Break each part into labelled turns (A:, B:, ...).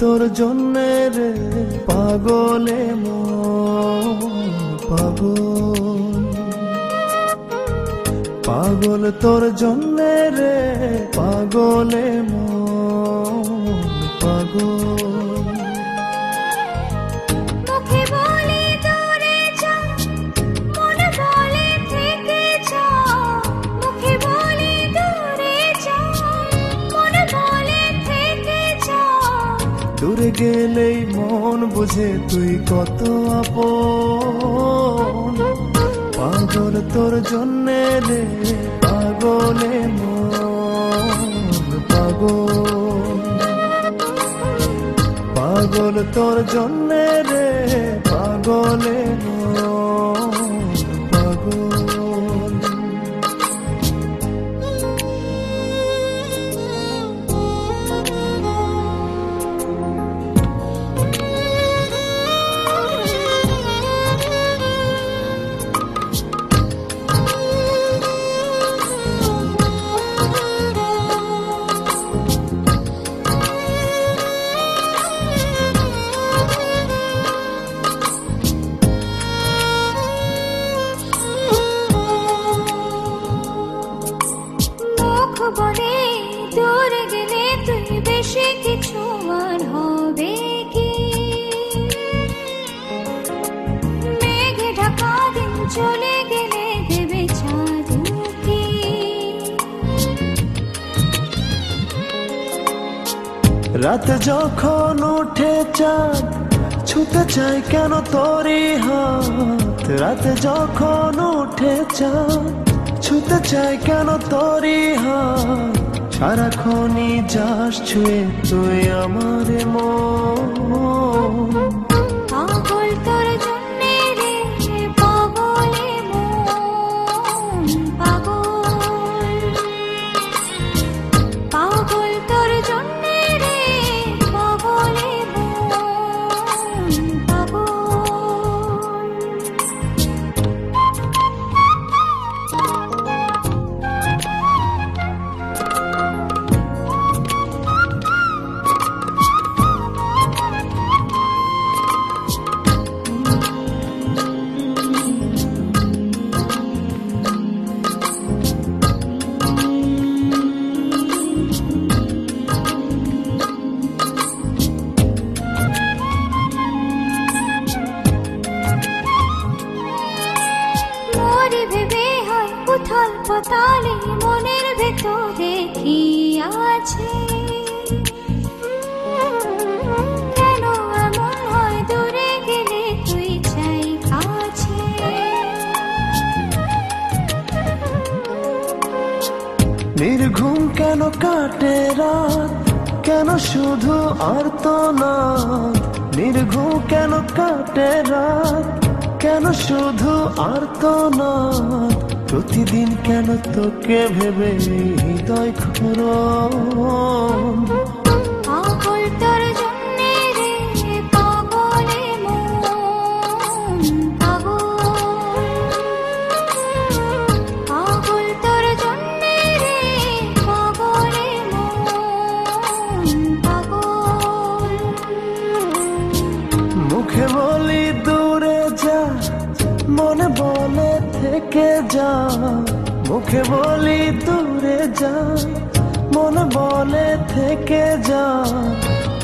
A: তোর জন্যে রে পাগলে মন পাগল, পাগল তোর জন্যে রে পাগলে মন পাগল।
B: মুখে বলি দূরে যা, মনে বলে থেকে যা। মুখে বলি দূরে যা, মনে বলে থেকে যা।
A: দূরে গেলেই মন বুঝে তুই কত আপন, পাগল তোর জন্যে রে পাগলে মন পাগল, পাগল তোর জন্যে রে পাগলে মন পাগল।
B: বলে দূরে গেলে তুই বেশি কিছু আর হবে কি? মেঘে ঢাকা দিন চলে গেলে দেবে চাঁদ কি?
A: রাত যখন উঠে চাঁদ ছুতে চাই কেন তোরই হাত, রাত যখন উঠে চাঁদ ছুতে চাই কেন তোরই হাত। সারাক্ষণই যাস ছুঁয়ে তুই আমার মন,
B: পাগল তোর জন্যে রে পাগলে মন পাগল, পাগল তোর জন্যে রে পাগলে মন পাগল। ভেবে হয় উথাল পাতালে মনের ভেতরে কি আছে? কেন এমন হয় দূরে গেলে তুই চাই কাছে?
A: নির্ঘুম কেন কাটে রাত, কেন শুধু আর্তনাদ। নির্ঘুম কেন কাটে রাত, কেন শুধু আর্তনাদ। প্রতিদিন কেন তোকে ভেবে হৃদয় ক্ষরণ,
B: পাগল তোর জন্যে রে পাগলে মন পাগল, পাগল তোর জন্যে রে পাগলে মন পাগল।
A: মুখে বলি দূরে যা, মনে বলে থেকে যা। মুখে বলি দূরে যা, মনে বলে থেকে যা।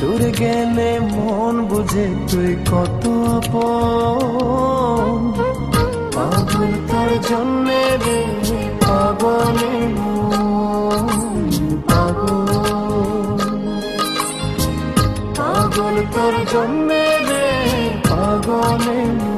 A: দূরে গেলে মন বুঝে তুই কত আপন, পাগল তোর জন্যে রে পাগলে মন পাগল, পাগল তোর জন্যে রে পাগলে মন।